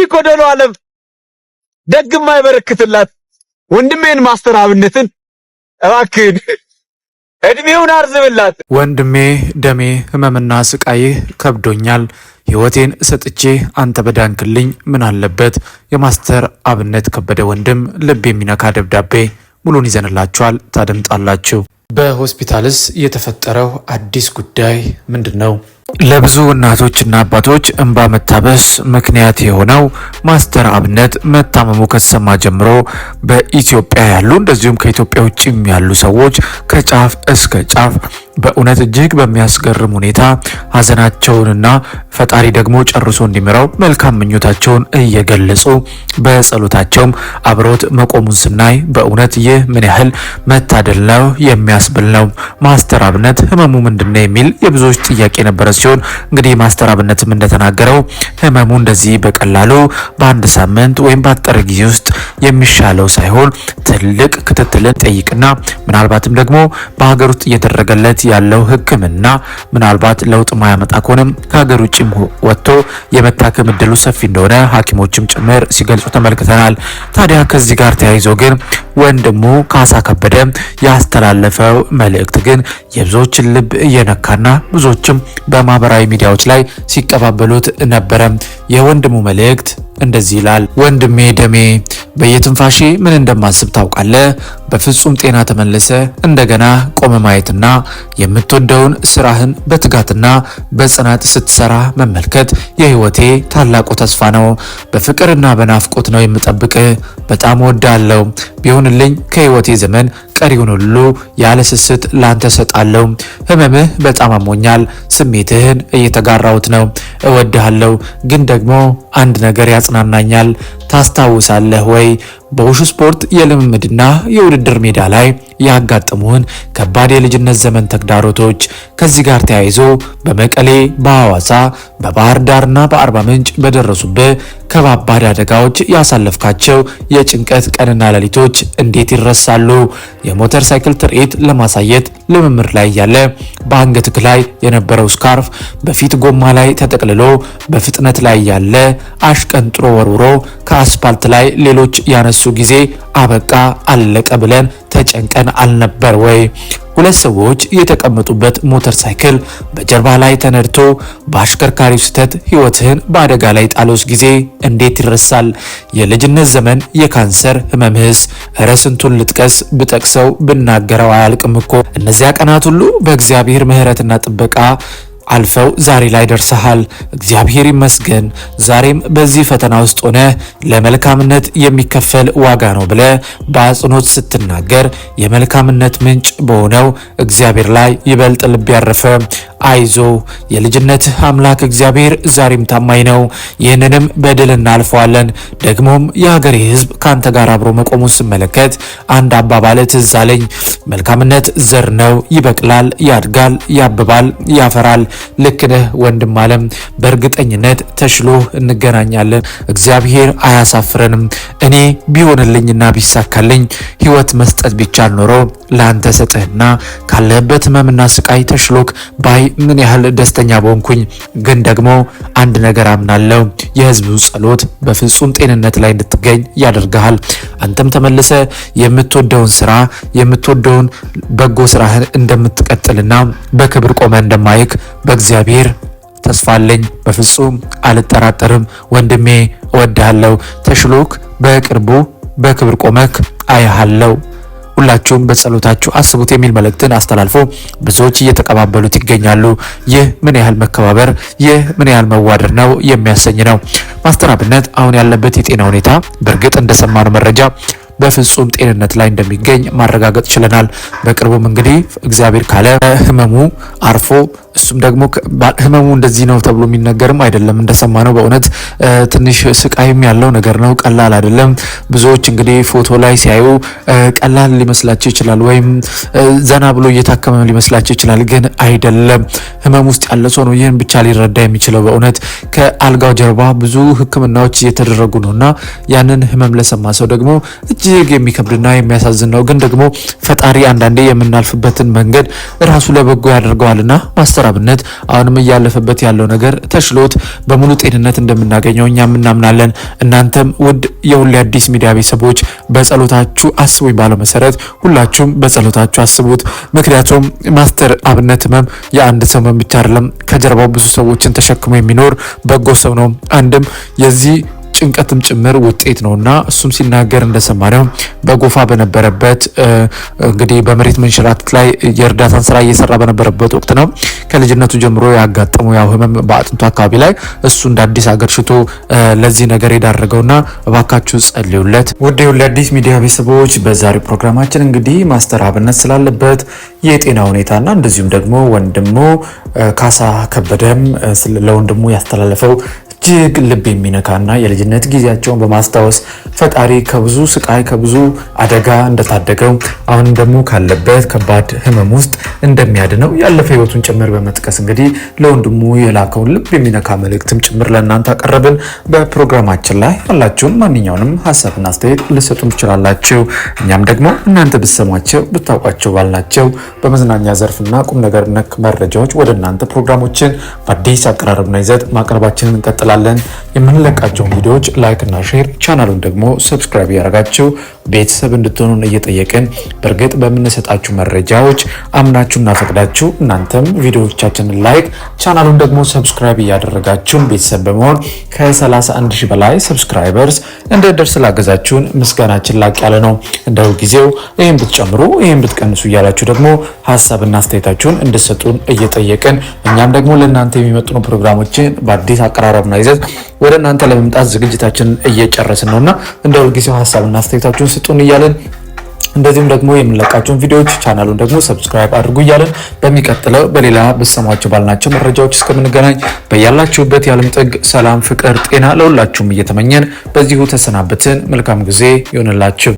ጎደሎ ዓለም ደግም አይበረክትላት ወንድሜን ማስተር አብነትን እባክህ እድሜውን አርዝምላት። ወንድሜ ደሜ ህመምና ስቃይ ከብዶኛል። ህይወቴን ሰጥቼ አንተ በዳንክልኝ ምን አለበት። የማስተር አብነት ከበደ ወንድም ልብ የሚነካ ደብዳቤ ሙሉን ይዘንላችኋል፣ ታደምጣላችሁ። በሆስፒታልስ የተፈጠረው አዲስ ጉዳይ ምንድነው? ለብዙ እናቶችና አባቶች እንባ መታበስ ምክንያት የሆነው ማስተር አብነት መታመሙ ከተሰማ ጀምሮ በኢትዮጵያ ያሉ እንደዚሁም ከኢትዮጵያ ውጭም ያሉ ሰዎች ከጫፍ እስከ ጫፍ በእውነት እጅግ በሚያስገርም ሁኔታ ሀዘናቸውንና ፈጣሪ ደግሞ ጨርሶ እንዲምረው መልካም ምኞታቸውን እየገለጹ በጸሎታቸውም አብሮት መቆሙን ስናይ በእውነት ይህ ምን ያህል መታደል ነው የሚያስብል ነው። ማስተር አብነት ህመሙ ምንድነው የሚል የብዙዎች ጥያቄ ነበረ ሲሆን እንግዲህ ማስተር አብነትም እንደተናገረው ህመሙ እንደዚህ በቀላሉ በአንድ ሳምንት ወይም በአጠረ ጊዜ ውስጥ የሚሻለው ሳይሆን ትልቅ ክትትልን ጠይቅና ምናልባትም ደግሞ በሀገር ውስጥ እየተደረገለት ያለው ህክምና ምናልባት ለውጥ ማያመጣ ከሆነም ከሀገር ውጭም ወጥቶ የመታከም እድሉ ሰፊ እንደሆነ ሐኪሞችም ጭምር ሲገልጹ ተመልክተናል። ታዲያ ከዚህ ጋር ተያይዞ ግን ወንድሙ ካሳ ከበደ ያስተላለፈው መልእክት ግን የብዙዎችን ልብ እየነካና ብዙዎችም በማህበራዊ ሚዲያዎች ላይ ሲቀባበሉት ነበረ። የወንድሙ መልእክት እንደዚህ ይላል። ወንድሜ ደሜ በየትንፋሼ ምን እንደማስብ ታውቃለህ። በፍጹም ጤና ተመልሰ እንደገና ቆመ ማየትና የምትወደውን ስራህን በትጋትና በጽናት ስትሰራ መመልከት የህይወቴ ታላቁ ተስፋ ነው። በፍቅርና በናፍቆት ነው የምጠብቅህ። በጣም ወዳለው ቢሆንልኝ ከህይወቴ ዘመን ቀሪውን ሁሉ ያለ ስስት ላንተ ሰጣለሁ። ህመምህ በጣም አሞኛል። ስሜትህን እየተጋራሁት ነው። እወድሃለሁ። ግን ደግሞ አንድ ነገር ያጽናናኛል። ታስታውሳለህ ወይ በውሹ ስፖርት የልምምድና የውድድር ሜዳ ላይ ያጋጠሙን ከባድ የልጅነት ዘመን ተግዳሮቶች? ከዚህ ጋር ተያይዞ በመቀሌ፣ በሐዋሳ፣ በባህር ዳርና በአርባ ምንጭ በደረሱብህ ከባባድ አደጋዎች ያሳለፍካቸው የጭንቀት ቀንና ሌሊቶች እንዴት ይረሳሉ? የሞተር ሳይክል ትርኢት ለማሳየት ልምምድ ላይ ያለ በአንገትህ ላይ የነበረው ስካርፍ በፊት ጎማ ላይ ተጠቅልሎ በፍጥነት ላይ ያለ አሽቀንጥሮ ወርውሮ ከአስፓልት ላይ ሌሎች ያነሱ ጊዜ አበቃ አለቀ ብለን ተጨንቀን አልነበር ወይ? ሁለት ሰዎች የተቀመጡበት ሞተር ሳይክል በጀርባ ላይ ተነድቶ በአሽከርካሪው ስህተት ህይወትህን በአደጋ ላይ ጣሎስ ጊዜ እንዴት ይረሳል? የልጅነት ዘመን የካንሰር ህመምህስ እረ ስንቱን ልጥቀስ፣ ብጠቅሰው ብናገረው አያልቅም እኮ። እነዚያ ቀናት ሁሉ በእግዚአብሔር ምሕረትና ጥበቃ አልፈው ዛሬ ላይ ደርሰሃል። እግዚአብሔር ይመስገን። ዛሬም በዚህ ፈተና ውስጥ ሆነ ለመልካምነት የሚከፈል ዋጋ ነው ብለ በአጽንኦት ስትናገር የመልካምነት ምንጭ በሆነው እግዚአብሔር ላይ ይበልጥ ልብ ያረፈ አይዞ የልጅነት አምላክ እግዚአብሔር ዛሬም ታማኝ ነው። ይህንንም በድል እናልፈዋለን። ደግሞም የሀገሬ ህዝብ ካንተ ጋር አብሮ መቆሙን ስመለከት አንድ አባባል ትዝ አለኝ። መልካምነት ዘር ነው፣ ይበቅላል፣ ያድጋል፣ ያብባል፣ ያፈራል። ልክ ነህ ወንድም አለም። በእርግጠኝነት ተሽሎ እንገናኛለን። እግዚአብሔር አያሳፍረንም። እኔ ቢሆንልኝና ቢሳካልኝ ህይወት መስጠት ቢቻል ኖሮ ለአንተ ሰጥህና ካለህበት ህመምና ስቃይ ተሽሎክ ባይ ምን ያህል ደስተኛ በሆንኩኝ። ግን ደግሞ አንድ ነገር አምናለሁ፣ የህዝቡ ጸሎት በፍጹም ጤንነት ላይ እንድትገኝ ያደርግሃል። አንተም ተመልሰ የምትወደውን ስራ የምትወደውን በጎ ስራህን እንደምትቀጥልና በክብር ቆመ እንደማይክ በእግዚአብሔር ተስፋ አለኝ። በፍጹም አልጠራጠርም። ወንድሜ እወድሃለሁ። ተሽሎክ በቅርቡ በክብር ቆመክ አያሃለሁ። ሁላችሁም በጸሎታችሁ አስቡት የሚል መልእክትን አስተላልፎ ብዙዎች እየተቀባበሉት ይገኛሉ። ይህ ምን ያህል መከባበር፣ ይህ ምን ያህል መዋደድ ነው የሚያሰኝ ነው። ማስተር አብነት አሁን ያለበት የጤና ሁኔታ በእርግጥ እንደሰማነው መረጃ በፍጹም ጤንነት ላይ እንደሚገኝ ማረጋገጥ ችለናል። በቅርቡም እንግዲህ እግዚአብሔር ካለ ህመሙ አርፎ እሱም ደግሞ ህመሙ እንደዚህ ነው ተብሎ የሚነገርም አይደለም። እንደሰማነው በእውነት ትንሽ ስቃይም ያለው ነገር ነው፣ ቀላል አይደለም። ብዙዎች እንግዲህ ፎቶ ላይ ሲያዩ ቀላል ሊመስላቸው ይችላል፣ ወይም ዘና ብሎ እየታከመ ሊመስላቸው ይችላል። ግን አይደለም። ህመም ውስጥ ያለ ሰው ነው ይህን ብቻ ሊረዳ የሚችለው። በእውነት ከአልጋው ጀርባ ብዙ ህክምናዎች እየተደረጉ ነውና ያንን ህመም ለሰማ ሰው ደግሞ እጅግ የሚከብድና የሚያሳዝን ነው። ግን ደግሞ ፈጣሪ አንዳንዴ የምናልፍበትን መንገድ ራሱ ለበጎ ያደርገዋልና ማስተር አብነት አሁንም እያለፈበት ያለው ነገር ተሽሎት በሙሉ ጤንነት እንደምናገኘው እኛም እናምናለን። እናንተም ውድ የሁሌ አዲስ ሚዲያ ቤተሰቦች በጸሎታችሁ አስቡኝ ባለው መሰረት ሁላችሁም በጸሎታችሁ አስቡት። ምክንያቱም ማስተር አብነት ህመም የአንድ ሰው ህመም ብቻ አይደለም። ከጀርባው ብዙ ሰዎችን ተሸክሞ የሚኖር በጎ ሰው ነው። አንድም የዚህ ጭንቀትም ጭምር ውጤት ነውና እሱም ሲናገር እንደሰማነው በጎፋ በነበረበት እንግዲህ በመሬት መንሸራተት ላይ የእርዳታን ስራ እየሰራ በነበረበት ወቅት ነው ከልጅነቱ ጀምሮ ያጋጠመው ያው ህመም በአጥንቱ አካባቢ ላይ እሱ እንደ አዲስ አገርሽቶ ለዚህ ነገር የዳረገውና እባካችሁ ጸልዩለት። ውድ የሁሌ አዲስ ሚዲያ ቤተሰቦች በዛሬው ፕሮግራማችን እንግዲህ ማስተር አብነት ስላለበት የጤና ሁኔታና እንደዚሁም ደግሞ ወንድሙ ካሳ ከበደም ለወንድሙ ያስተላለፈው እጅግ ልብ የሚነካና የልጅነት ጊዜያቸውን በማስታወስ ፈጣሪ ከብዙ ስቃይ ከብዙ አደጋ እንደታደገው አሁን ደግሞ ካለበት ከባድ ህመም ውስጥ እንደሚያድነው ያለፈ ህይወቱን ጭምር በመጥቀስ እንግዲህ ለወንድሙ የላከውን ልብ የሚነካ መልእክትም ጭምር ለእናንተ አቀረብን። በፕሮግራማችን ላይ ያላችሁን ማንኛውንም ሀሳብና አስተያየት ልሰጡን ትችላላችሁ። እኛም ደግሞ እናንተ ብትሰሟቸው ብታውቋቸው ባልናቸው በመዝናኛ ዘርፍና ቁም ነገር ነክ መረጃዎች ወደ እናንተ ፕሮግራሞችን በአዲስ አቀራረብና ይዘት ማቅረባችንን እንቀጥላለን። የምንለቃቸውን ቪዲዮዎች ላይክ እና ሼር ቻናሉን ደግሞ ሰብስክራይብ ያደርጋችሁ ቤተሰብ እንድትሆኑን እየጠየቅን በእርግጥ በምንሰጣችሁ መረጃዎች አምናችሁና ፈቅዳችሁ እናንተም ቪዲዮዎቻችንን ላይክ ቻናሉን ደግሞ ሰብስክራይብ እያደረጋችሁን ቤተሰብ በመሆን ከ31 ሺህ በላይ ሰብስክራይበርስ እንደደርስ ላገዛችሁን ምስጋናችን ላቅ ያለ ነው። እንደው ጊዜው ይሄን ብትጨምሩ ይሄን ብትቀንሱ እያላችሁ ደግሞ ሀሳብና አስተያየታችሁን እንድትሰጡን እየጠየቅን እኛም ደግሞ ለእናንተ የሚመጥኑ ፕሮግራሞችን በአዲስ አቀራረብና ይዘት ወደ እናንተ ለመምጣት ዝግጅታችንን እየጨረስን ነውና እንደው ጊዜው ሀሳብና አስተያየታችሁን ስጡን እያለን እንደዚሁም ደግሞ የምንለቃቸውን ቪዲዮዎች ቻናሉን ደግሞ ሰብስክራይብ አድርጉ እያለን በሚቀጥለው በሌላ በሰማችሁ ባልናቸው መረጃዎች እስከምንገናኝ በያላችሁበት የዓለም ጥግ ሰላም፣ ፍቅር፣ ጤና ለሁላችሁም እየተመኘን በዚሁ ተሰናበትን። መልካም ጊዜ ይሆንላችሁ።